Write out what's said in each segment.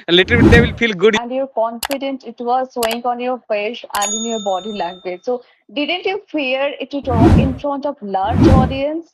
a little bit they will feel good. And your confidence, it was showing on your face and in your body language. So didn't you fear it to talk in front of large audience?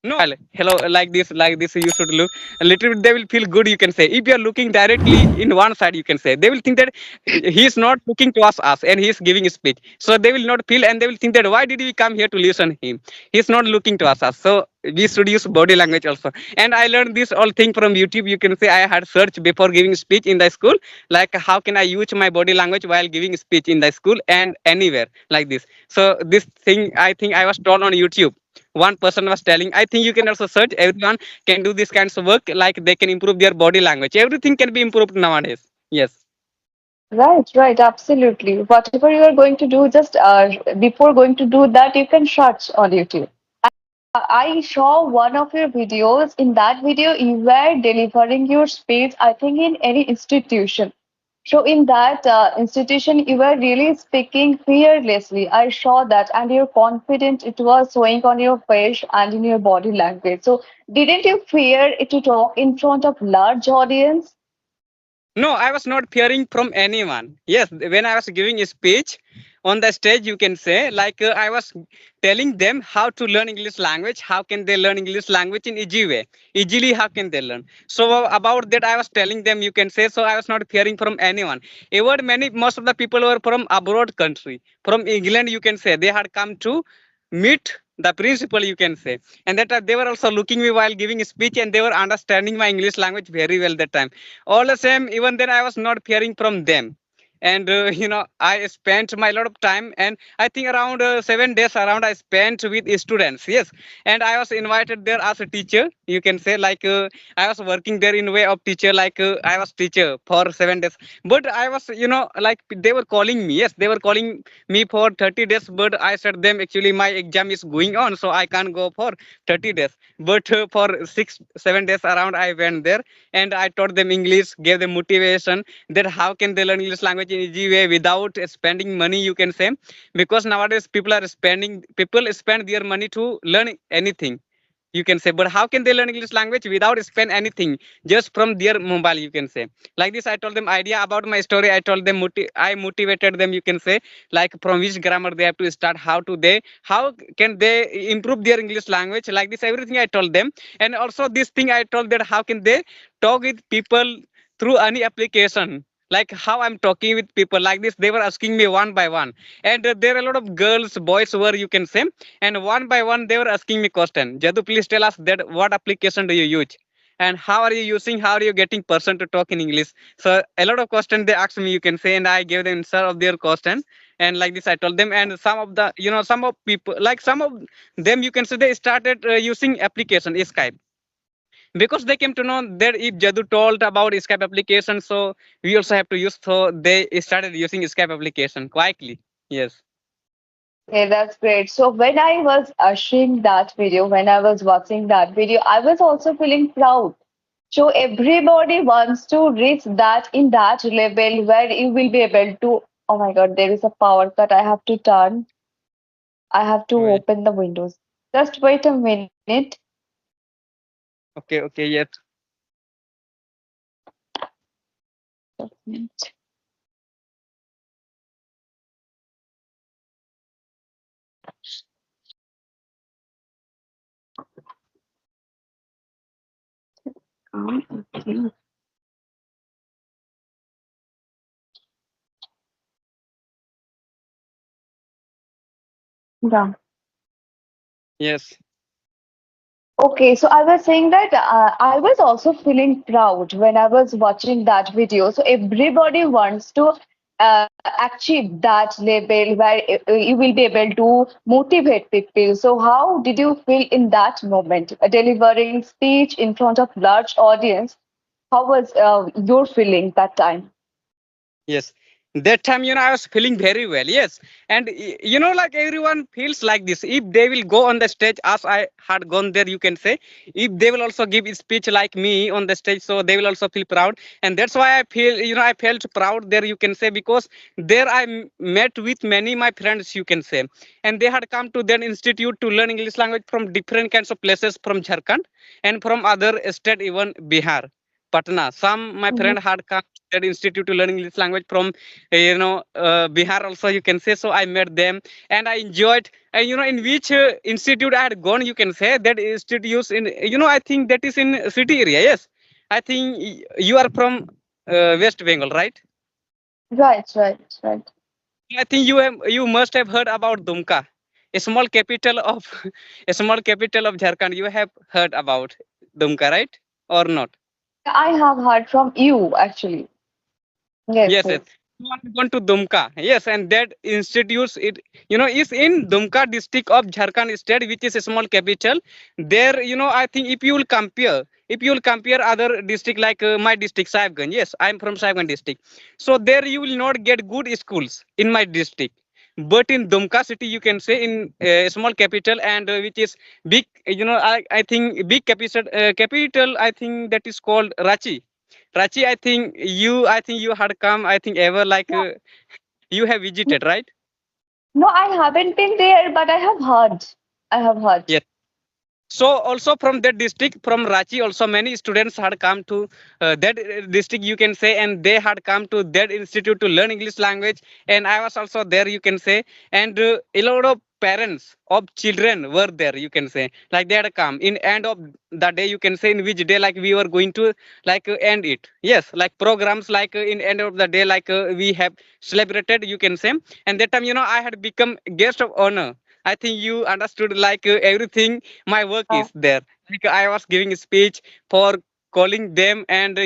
No, hello, like this, you should look a little bit. They will feel good. You can say if you are looking directly in one side, you can say they will think that he is not looking to us, and he is giving speech. So they will not feel, and they will think that why did we come here to listen him? He is not looking to us. So we should use body language also. And I learned this all thing from YouTube. You can say I had searched before giving speech in the school, like how can I use my body language while giving speech in the school and anywhere like this. So this thing I think I was told on YouTube. One person was telling, I think you can also search, everyone can do this kinds of work, like they can improve their body language, everything can be improved nowadays. Yes. Right, right, absolutely. Whatever you are going to do, just before going to do that, you can search on YouTube. I saw one of your videos. In that video, you were delivering your speech, I think, in any institution. So in that institution, you were really speaking fearlessly. I saw that, and your confidence, it was showing on your face and in your body language. So didn't you fear it to talk in front of large audience? No, I was not fearing from anyone. Yes, when I was giving a speech on the stage, you can say, like I was telling them how to learn English language. How can they learn English language in easy way? Easily, how can they learn? So about that, I was telling them. You can say, so I was not fearing from anyone. Even most of the people were from abroad country, from England. You can say they had come to meet the principal, you can say, and that they were also looking me while giving a speech, and they were understanding my English language very well that time. All the same, even then I was not hearing from them. And I spent my lot of time, and I think around 7 days around I spent with students. Yes. And I was invited there as a teacher, you can say, like I was working there in way of teacher, like I was teacher for 7 days. But I was, like they were calling me. Yes, they were calling me for 30 days, but I said them, actually my exam is going on, so I can't go for 30 days. But for 6 7 days around I went there, and I taught them English, gave them motivation that how can they learn English language in easy way without spending money, you can say, because nowadays people spend their money to learn anything, you can say, but how can they learn English language without spend anything, just from their mobile, you can say. Like this, I told them idea about my story. I told them, I motivated them, you can say, like from which grammar they have to start, how can they improve their English language, like this everything I told them. And also this thing I told that how can they talk with people through any application, like how I'm talking with people, like this they were asking me one by one. And there are a lot of girls, boys were, you can say, and one by one they were asking me question, Jadu, please tell us that what application do you use, and how are you using, how are you getting person to talk in English. So a lot of questions they asked me, you can say, and I gave the answer of their question. And like this I told them. And some of the, some of people, like some of them, you can say, they started using application Skype, because they came to know that if Jadu told about Skype application, so we also have to use. So they started using Skype application quietly. Yes. Okay, that's great. So when I was ushering that video, when I was watching that video, I was also feeling proud. So everybody wants to reach that in that level where you will be able to. Oh my God, there is a power cut. I have to turn. I have to Wait. open the windows. Just wait a minute. Okay. Okay. Yes. Just a minute. Okay. Yeah. Yes. Okay, so I was saying that I was also feeling proud when I was watching that video. So everybody wants to achieve that level where you will be able to motivate people. So how did you feel in that moment, delivering speech in front of large audience? How was your feeling that time? Yes. That time, I was feeling very well. Yes. And, like everyone feels like this. If they will go on the stage as I had gone there, you can say, if they will also give a speech like me on the stage, so they will also feel proud. And that's why I feel, I felt proud there, you can say, because there I met with many my friends, you can say. And they had come to their institute to learn English language from different kinds of places, from Jharkhand and from other state, even Bihar. Patna. Some my Mhm. friend had come to that institute to learn English language from Bihar also you can say. So I met them and I enjoyed. And in which institute I had gone, you can say that institute is in I think that is in city area. Yes, I think you are from West Bengal, right? Right, right, right. I think you must have heard about Dumka, a small capital of a small capital of Jharkhand. You have heard about Dumka, right? Or not? Yeah, I have heard from you actually. Yes, Yes, yes. yes. So I have gone to Dumka. Yes, and that institutes it, is in Dumka district of Jharkhand state, which is a small capital. There, I think if you will compare other district like my district, Sahibganj. Yes, I am from Sahibganj district. So there you will not get good schools in my district. But in Dumka city, you can say in a small capital and which is big, I think big capital, I think that is called Rachi. Rachi, I think you had come, I think ever like Yeah. you have visited, right? No, I haven't been there, but I have heard. I have heard. Yes. So also from that district, from Rachi, also many students had come to that district, you can say, and they had come to that institute to learn English language. And I was also there, you can say, and a lot of parents of children were there, you can say, like they had come in end of the day, you can say, in which day like we were going to like end it. Yes, like programs like in end of the day, like we have celebrated, you can say, and that time I had become guest of honor. I think you understood like everything my work Yeah. is there, like I was giving a speech for calling them and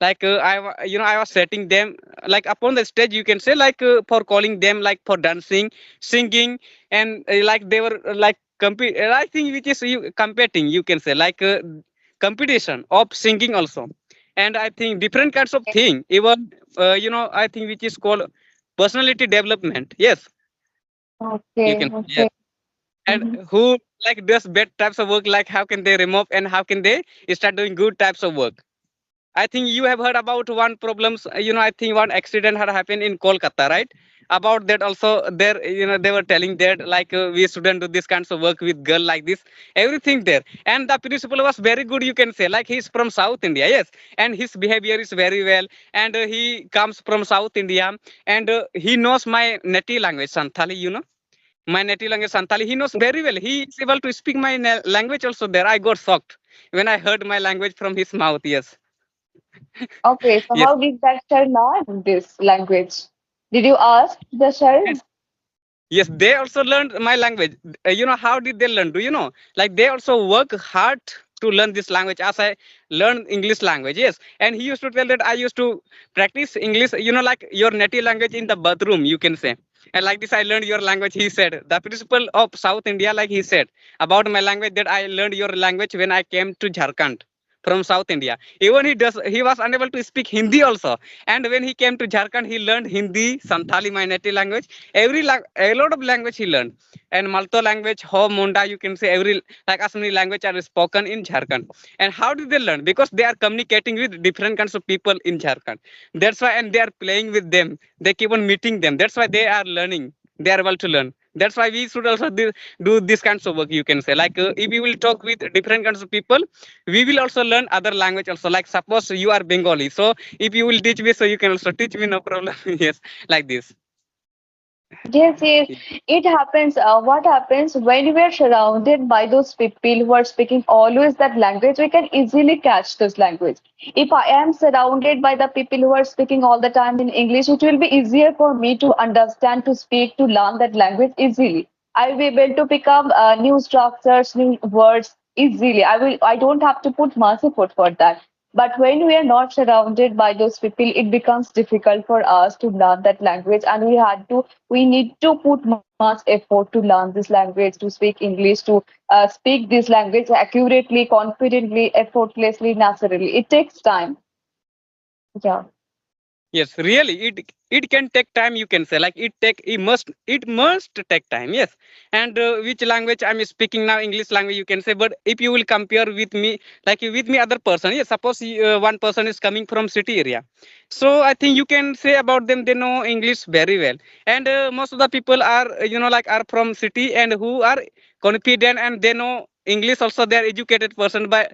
like I was setting them like upon the stage, you can say, like for calling them, like for dancing, singing, and like they were like compete, I think which is you competing, you can say, like competition of singing also. And I think different kinds of thing, even I think which is called personality development. Yes, you Okay, can, yes. okay. And Mm-hmm. who like does bad types of work, like how can they remove and how can they start doing good types of work. I think you have heard about one problems, I think one accident had happened in Kolkata, right? About that also there, they were telling that like we shouldn't do this kinds of work with girl like this, everything there. And the principal was very good, you can say, like he's from South India. Yes, and his behavior is very well, and he comes from South India, and he knows my native language Santhali, my native language Santali. He knows very well. He is able to speak my language also there. I got shocked when I heard my language from his mouth. Yes. Okay, so Yes. how did that child learn this language? Did you ask the child? Yes. Yes. They also learned my language. How did they learn? Do you know? Like they also work hard to learn this language as I learned English language. Yes. And he used to tell that I used to practice English, like your native language in the bathroom, you can say. And like this, I learned your language, he said. The principal of South India, like he said, about my language, that I learned your language when I came to Jharkhand from South India. Even he was unable to speak Hindi also. And when he came to Jharkhand, he learned Hindi, Santhali, my native language. A lot of language he learned. And Malto language, Ho, Munda, you can say every, like as many language are spoken in Jharkhand. And how did they learn? Because they are communicating with different kinds of people in Jharkhand. That's why, and they are playing with them. They keep on meeting them. That's why they are learning. They are able to learn. That's why we should also do this kinds of work. You can say, like if we will talk with different kinds of people, we will also learn other language also. Like suppose you are Bengali, so if you will teach me, so you can also teach me, no problem. Yes, like this. Yes, yes, it happens. What happens when we are surrounded by those people who are speaking always that language, we can easily catch this language. If I am surrounded by the people who are speaking all the time in English, it will be easier for me to understand, to speak, to learn that language easily. I will be able to pick up new structures, new words easily. I don't have to put much effort for that. But when we are not surrounded by those people, it becomes difficult for us to learn that language, and we need to put much effort to learn this language, to speak English, to speak this language accurately, confidently, effortlessly, naturally. It takes time. Yeah. Yes, really, it can take time. You can say, like it must take time. Yes, and which language I'm speaking now, English language, you can say. But if you will compare with me, like with me other person, yes, suppose one person is coming from city area, so I think you can say about them they know English very well, and most of the people are like are from city and who are confident and they know. English also they are educated person, but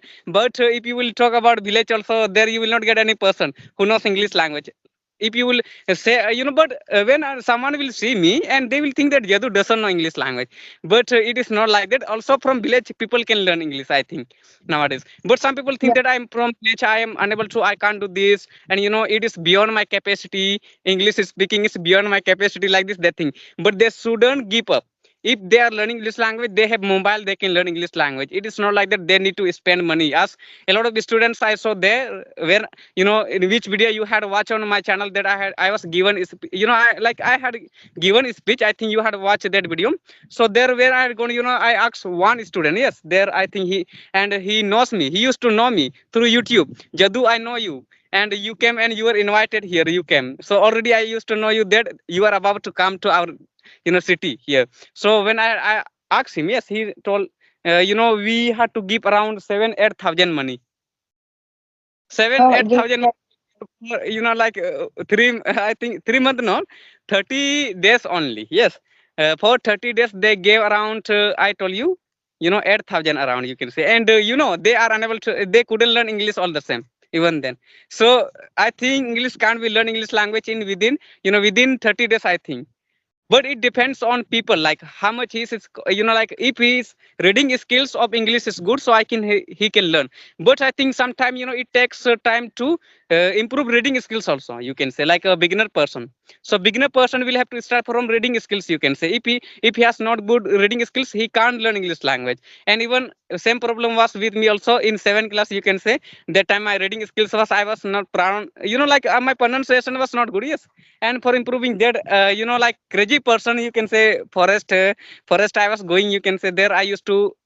if you will talk about village also, there you will not get any person who knows English language. If you will say, but when someone will see me and they will think that Jadu doesn't know English language, but it is not like that. Also from village, people can learn English, I think nowadays. But some people think that I'm from village, I am unable to, I can't do this, and it is beyond my capacity. English speaking is beyond my capacity, like this, that thing. But they shouldn't give up. If they are learning English language, they have mobile, they can learn English language. It is not like that they need to spend money. As a lot of the students I saw there, where in which video you had watched on my channel, that I was given is, I had given a speech. I think you had watched that video. So there where I going, I asked one student, yes, there I think he knows me. He used to know me through YouTube. Jadu, I know you, and you came and you were invited here. You came. So already I used to know you, that you are about to come to our city here. So when I asked him, yes, he told, we had to give around 7-8 thousand money. Seven Oh, eight yes, thousand, like 3, I think 3 months, no, 30 days only. Yes, for 30 days they gave around. I told you, 8,000 around. You can say, and they are unable to. They couldn't learn English all the same even then. So I think English can't be learn English language in within 30 days. I think, but it depends on people, like how much like if his reading skills of English is good, so he can learn. But I think sometimes it takes time to improve reading skills also, you can say, like a beginner person. So beginner person will have to start from reading skills, you can say. If he has not good reading skills, he can't learn English language. And even same problem was with me also in 7th class, you can say. That time my reading skills I was not proud, like my pronunciation was not good. Yes, and for improving that, like crazy person, you can say, forest I was going, you can say. There I used to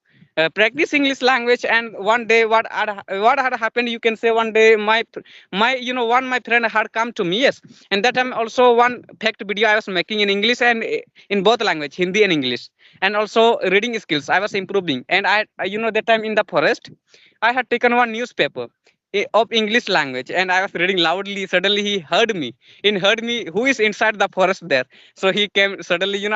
practice English language. And one day what had happened, you can say, one day one my friend had come to me. Yes, and that time also one fact video I was making in English, and in both language, Hindi and English. And also reading skills I was improving. And that time in the forest, I had taken one newspaper of English language, and I was reading loudly. Suddenly he heard me who is inside the forest there. So he came suddenly,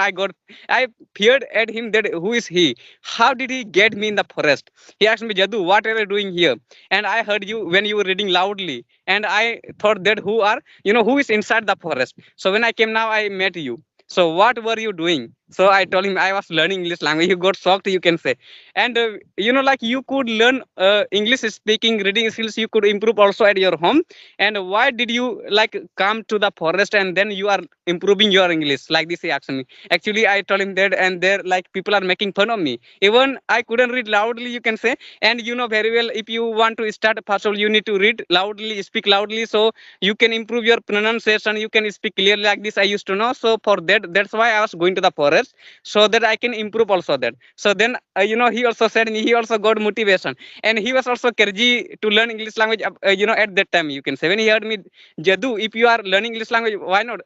I peered at him, that who is he? How did he get me in the forest? He asked me, Jadu, what are you doing here? And I heard you when you were reading loudly. And I thought that who is inside the forest. So when I came now, I met you. So what were you doing? So I told him I was learning English language. He got shocked, you can say. And like you could learn English speaking, reading skills, you could improve also at your home. And why did you like come to the forest and then you are improving your English? Like this he asked me. Actually I told him that, and there like people are making fun of me. Even I couldn't read loudly, you can say. And you know very well, if you want to start, first of all you need to read loudly, speak loudly, so you can improve your pronunciation, you can speak clearly. Like this I used to know. So for that's why I was going to the forest, so that I can improve also that. So then he also said me, he also got motivation. And he was also crazy to learn English language, at that time, you can say. When he heard me, Jadu, if you are learning English language, why not?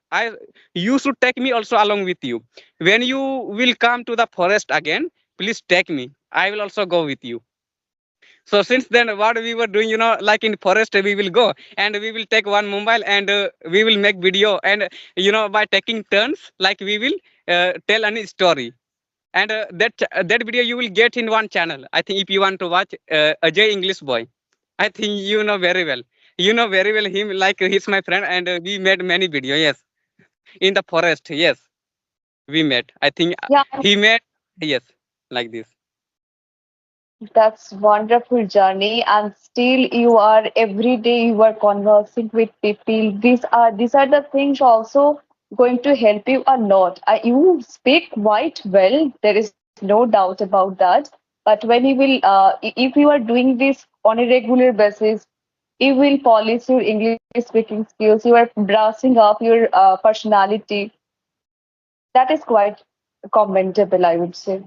You should take me also along with you. When you will come to the forest again, please take me. I will also go with you. So since then, what we were doing, like in forest, we will go and we will take one mobile, and we will make video. And by taking turns, like we will tell any story. And that video you will get in one channel. I think if you want to watch Ajay English Boy, I think you know very well. You know very well him, like he's my friend, and we made many videos. Yes, in the forest. Yes, we met. I think yeah, he met. Yes, like this. that's wonderful journey, and still you are every day you are conversing with people. These are the things also going to help you a lot. You speak quite well. There is no doubt about that. But when you will, if you are doing this on a regular basis, you will polish your English speaking skills. You are brushing up your personality. That is quite commendable, I would say.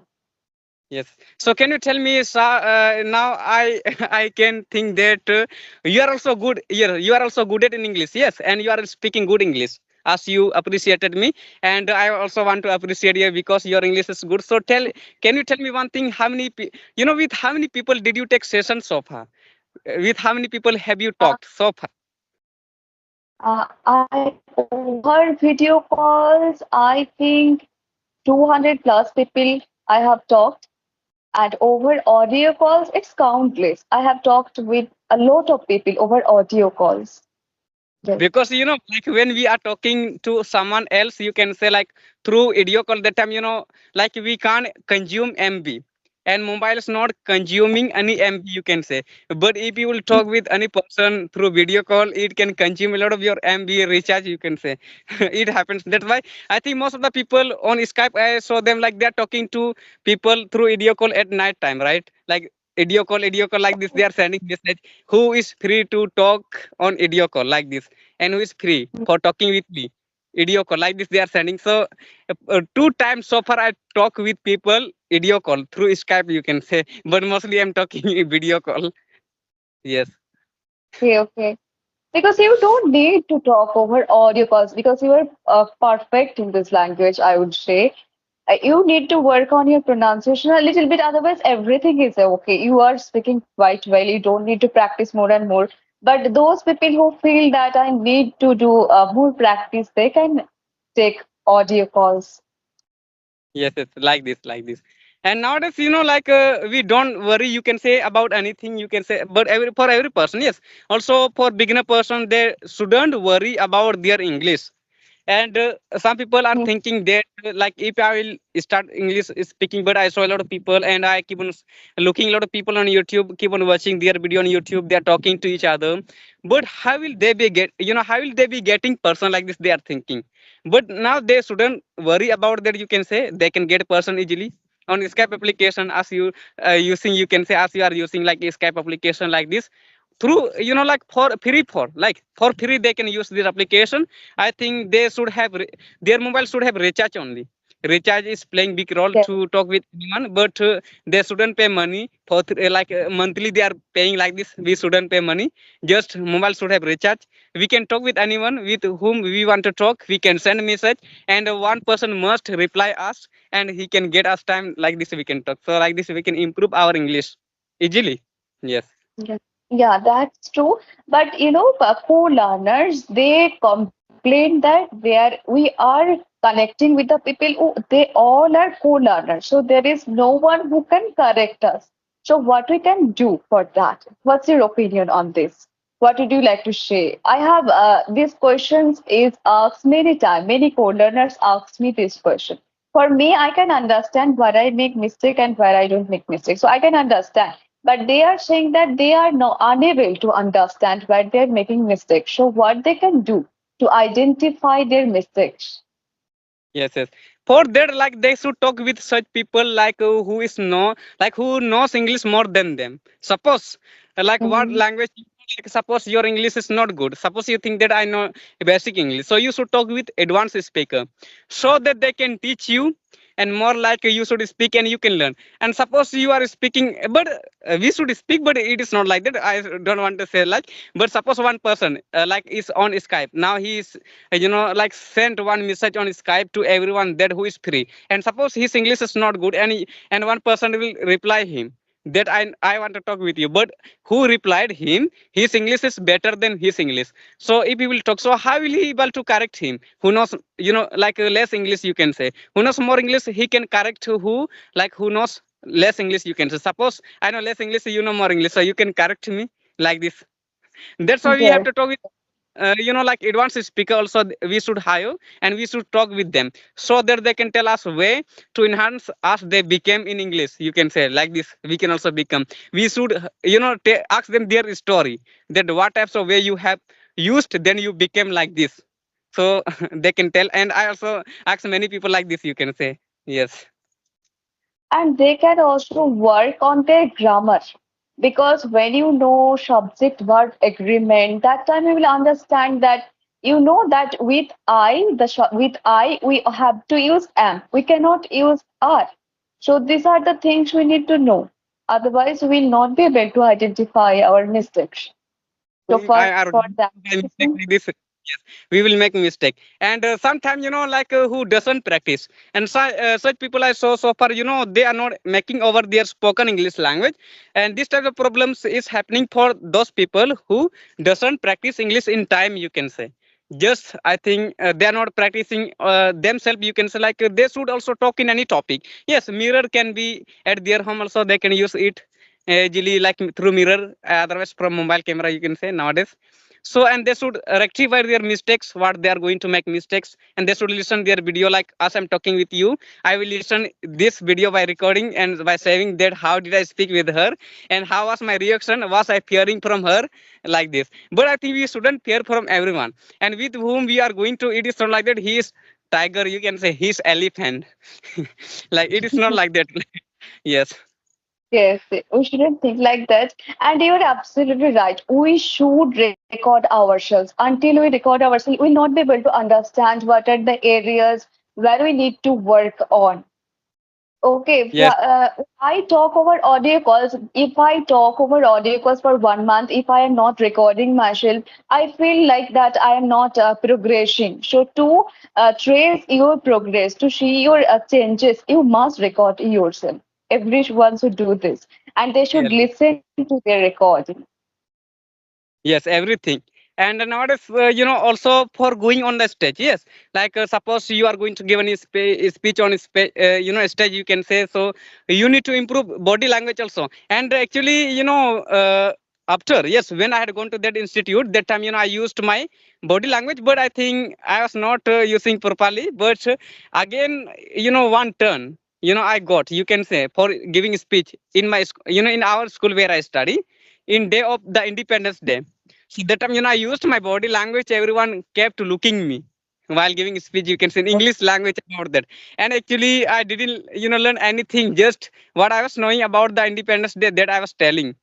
Yes. So can you tell me, now I I can think that you are also good. You are also good at in English. Yes, and you are speaking good English, as you appreciated me, and I also want to appreciate you because your English is good. So can you tell me one thing? How many with how many people did you take sessions so far? With how many people have you talked so far? I over video calls, I think 200 plus people I have talked. And over audio calls, it's countless. I have talked with a lot of people over audio calls. Yes. Because like when we are talking to someone else, you can say like through video call, that time like we can't consume MB, and mobile is not consuming any MB, you can say. But if you will talk with any person through video call, it can consume a lot of your MB recharge, you can say. It happens. That's why I think most of the people on Skype, I saw them like they're talking to people through video call at night time, right? Like video call like this, they are sending message, who is free to talk on video call like this, and who is free for talking with me, video call like this they are sending. So 2 times so far I talk with people video call through Skype, you can say, but mostly I'm talking video call. Yes. Okay, okay. Because you don't need to talk over audio calls because you are perfect in this language, I would say. You need to work on your pronunciation a little bit, otherwise, everything is okay. You are speaking quite well. You don't need to practice more and more. But those people who feel that I need to do more practice, they can take audio calls. Yes, it's like this. And nowadays, like we don't worry, you can say, about anything, you can say, but for every person, yes. Also, for beginner person, they shouldn't worry about their English. And some people are thinking that like if I will start English speaking, but I saw a lot of people and I keep on looking a lot of people on YouTube, keep on watching their video on YouTube, they are talking to each other. But how will they be how will they be getting person like this? They are thinking. But now they shouldn't worry about that. You can say they can get person easily on Skype application, as you using, you can say, as you are using like Skype application like this, through like for free they can use this application. I think they should have their mobile should have recharge only. Recharge is playing big role Yes, to talk with anyone, but they shouldn't pay money for monthly they are paying like this. We shouldn't pay money, just mobile should have recharge. We can talk with anyone with whom we want to talk. We can send message, and one person must reply us, and he can get us time like this. We can talk, so like this we can improve our English easily. Yes. yes. Yeah, that's true. But co-learners, they complain that we are connecting with the people who they all are co-learners. So there is no one who can correct us. So what we can do for that? What's your opinion on this? What would you like to share? I have these questions is asked many times. Many co-learners ask me this question. For me, I can understand where I make mistake and where I don't make mistake. So I can understand. But they are saying that they are no, unable to understand where they're making mistakes. So what they can do to identify their mistakes? Yes, yes. For that, like they should talk with such people like who is like who knows English more than them. Suppose, like what Mhm. language, like suppose your English is not good. Suppose you think that I know basic English, so you should talk with advanced speaker, so that they can teach you, and more like you should speak and you can learn. And suppose you are speaking, but we should speak, but it is not like that. I don't want to say like, but suppose one person like is on Skype now, he is like sent one message on Skype to everyone that who is free, and suppose his English is not good, and and one person will reply him that I want to talk with you, but who replied him, his English is better than his English. So if he will talk, so how will he able to correct him who knows like less English, you can say, who knows more English, he can correct who like who knows less English, you can say. Suppose I know less English, you know more English, so you can correct me like this. That's why we have Yes. to talk with like advanced speaker also, we should hire, and we should talk with them, so that they can tell us way to enhance us they became in English, you can say like this. We can also become, we should ask them their story, that what types of way you have used, then you became like this. So they can tell, and I also ask many people like this, you can say. Yes. And they can also work on their grammar. Because when you know subject verb agreement, that time you will understand that you know that with with I, we have to use am. We cannot use are. So these are the things we need to know. Otherwise, we will not be able to identify our mistakes. So I for are for that mistake reason, like this. Yes, we will make mistake, and sometimes like who doesn't practice, and such people I saw so far, they are not making over their spoken English language, and this type of problems is happening for those people who doesn't practice English in time, you can say. just I think they are not practicing themselves, you can say, like they should also talk in any topic. Yes, mirror can be at their home also, they can use it easily, like through mirror, otherwise from mobile camera, you can say nowadays. So and they should rectify their mistakes, what they are going to make mistakes, and they should listen their video, like as I'm talking with you, I will listen this video by recording and by saving that how did I speak with her, and how was my reaction, was I fearing from her, like this. But I think we shouldn't fear from everyone, and with whom we are going to, it is not like that he is tiger, you can say he's elephant. Like it is not like that. Yes. Yes, we shouldn't think like that. And you're absolutely right. We should record ourselves. Until we record ourselves, we'll not be able to understand what are the areas where we need to work on. Okay, Yes. I talk over audio calls. If I talk over audio calls for 1 month, if I am not recording myself, I feel like that I am not progressing. So to trace your progress, to see your changes, you must record yourself. Everyone should do this, and they should Yes. listen to their recording. Yes, everything. And nowadays, also for going on the stage, yes, like suppose you are going to give a speech on a stage, you can say, so you need to improve body language also. And actually, after, yes, when I had gone to that institute, that time, I used my body language, but I think I was not using properly. But again, one turn, I got, you can say, for giving speech in in our school where I study, in day of the Independence Day. So that time, I used my body language. Everyone kept looking me while giving speech. You can say in English language about that. And actually, I didn't, learn anything. Just what I was knowing about the Independence Day that I was telling.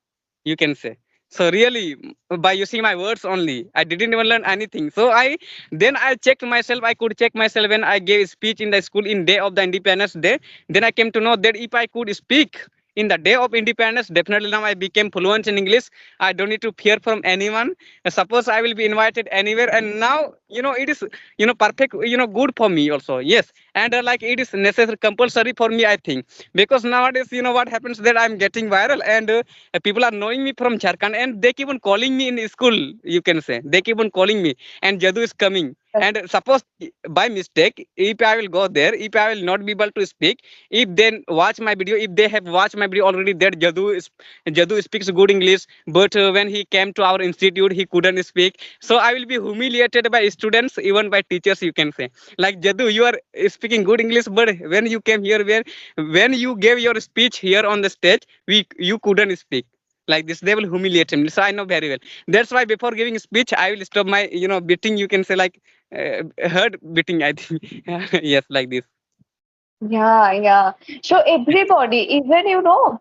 You can say. So really, by using my words only, I didn't even learn anything. So I checked myself. I could check myself when I gave speech in the school in day of the Independence Day. Then I came to know that if I could speak in the day of independence, definitely now I became fluent in English. I don't need to fear from anyone. Suppose I will be invited anywhere, and now it is perfect, good for me also. Yes, and like it is necessary, compulsory for me, I think, because nowadays what happens that I'm getting viral, and people are knowing me from Jharkhand, and they keep on calling me in school. You can say they keep on calling me, and Jadu is coming. And suppose by mistake, if I will go there, if I will not be able to speak, if they watch my video, if they have watched my video already, that Jadu speaks good English, but when he came to our institute, he couldn't speak. So I will be humiliated by students, even by teachers. You can say, like Jadu, you are speaking good English, but when you came here, when you gave your speech here on the stage, you couldn't speak. Like this, they will humiliate him. So I know very well. That's why before giving speech, I will stop my beating. You can say like heart beating. I think yes, like this. Yeah, yeah. So everybody, even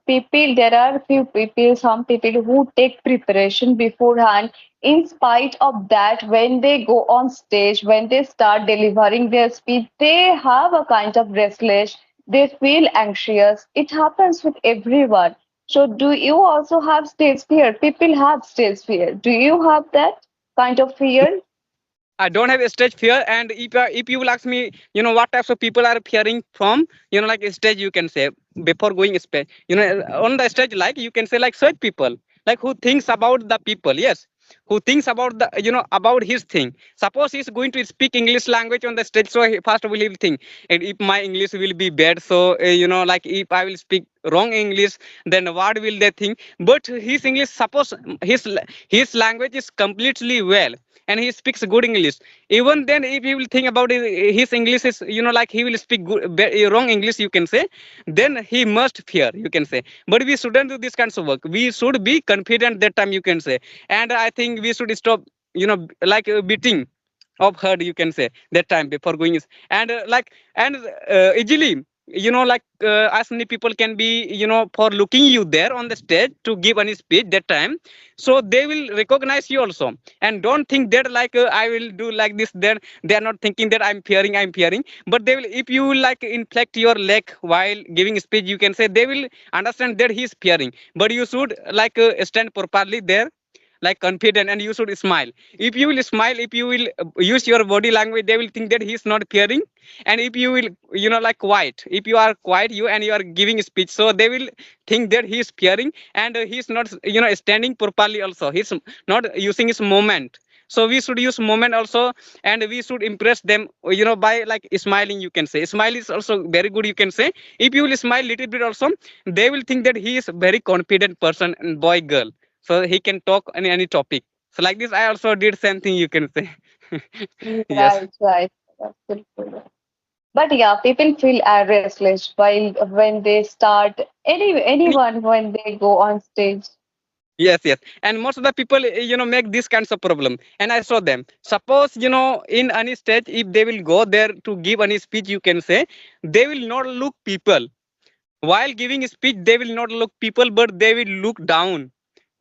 people, there are few people, some people who take preparation beforehand. In spite of that, when they go on stage, when they start delivering their speech, they have a kind of restless. They feel anxious. It happens with everyone. So do you also have stage fear? People have stage fear. Do you have that kind of fear? I don't have a stage fear, and if you will ask me, what types of people are fearing from, like a stage, you can say before going stage, on the stage, like you can say like such people, like who thinks about the people, yes, who thinks about the, about his thing. Suppose he's going to speak English language on the stage, so first will he will think, and if my English will be bad, so like if I will speak wrong English, then what will they think? But his English, suppose his language is completely well, and he speaks good English. Even then, if he will think about his English is, like he will speak wrong English, you can say, then he must fear, you can say. But we shouldn't do this kinds of work. We should be confident that time, you can say. And I think we should stop, like beating of herd, you can say, that time before going is, and and easily, like as many people can be, for looking you there on the stage to give any speech that time, so they will recognize you also. And don't think that like I will do like this, then they are not thinking that I'm fearing, but they will, if you will like inflect your leg while giving speech, you can say, they will understand that he is fearing. But you should like stand properly there, like confident, and you should smile. If you will smile, if you will use your body language, they will think that he is not fearing. And if you will, like quiet, if you are quiet, you and you are giving speech, so they will think that he is fearing, and he is not, standing properly also, he's not using his movement. So we should use moment also, and we should impress them, by like smiling, you can say. Smile is also very good, you can say. If you will smile little bit also, they will think that he is a very confident person, and boy girl, so he can talk on any topic. So like this I also did same thing, you can say. Yes. Right, right. Absolutely. But yeah, people feel restless while when they start anyone when they go on stage. Yes, yes. And most of the people, make these kinds of problem. And I saw them. Suppose, in any stage, if they will go there to give any speech, you can say, they will not look people. While giving speech, they will not look people, but they will look down.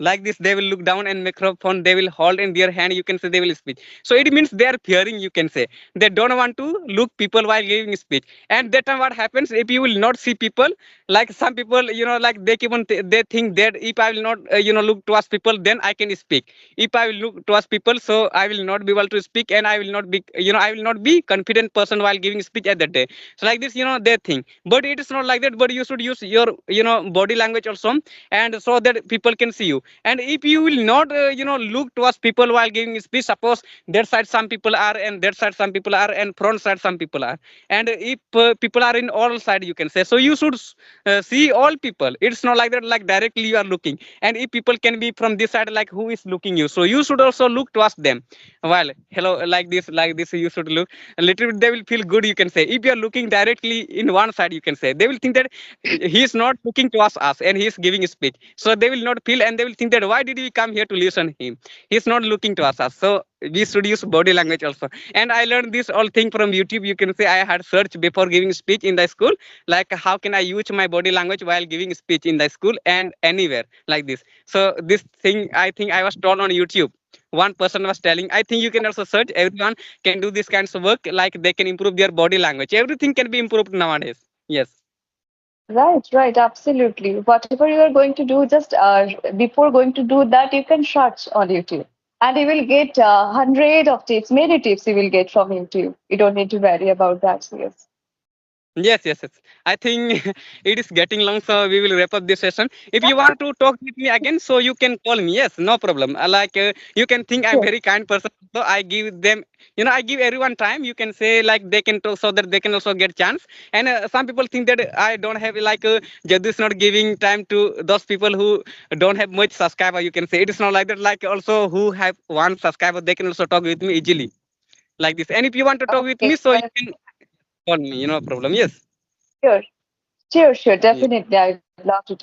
Like this, they will look down and microphone, they will hold in their hand, you can say they will speak. So it means they are fearing, you can say. They don't want to look people while giving speech. And that time what happens, if you will not see people, like some people, like they keep on, they think that if I will not, look towards people, then I can speak. If I will look towards people, so I will not be able to speak, and I will not be, I will not be confident person while giving speech at that day. So like this, they think, but it is not like that. But you should use your, body language also, and so that people can see you. And if you will not, look towards people while giving speech, suppose that side some people are, and that side some people are, and front side some people are, and if people are in all side, you can say, so you should see all people. It's not like that, like directly you are looking. And if people can be from this side, like who is looking you, so you should also look towards them. While hello, like this you should look a little bit, they will feel good, you can say. If you are looking directly in one side, you can say, they will think that he is not looking towards us and he is giving speech, so they will not feel, and they will think that why did we come here to listen him, he's not looking towards us. So we should use body language also. And I learned this all thing from YouTube, you can say. I had searched before giving speech in the school, like how can I use my body language while giving speech in the school and anywhere, like this. So this thing, I think I was told on YouTube. One person was telling, I think you can also search, everyone can do this kinds of work, like they can improve their body language. Everything can be improved nowadays. Yes. Right, right, absolutely. Whatever you are going to do, just before going to do that, you can search on YouTube, and you will get hundred of tips, many tips you will get from YouTube. You don't need to worry about that. Yes. Yes, yes, yes. I think it is getting long, so we will wrap up this session. If you want to talk with me again, so you can call me. Yes, no problem. Like you can think I'm Sure. very kind person. So I give them, I give everyone time. You can say like they can talk so that they can also get chance. And some people think that I don't have like Jadu is not giving time to those people who don't have much subscriber. You can say it is not like that. Like also who have one subscriber, they can also talk with me easily like this. And if you want to talk with Okay. me, so you can call me. No problem. Yes. Sure. Sure, sure. Yeah. Definitely. I'd love to talk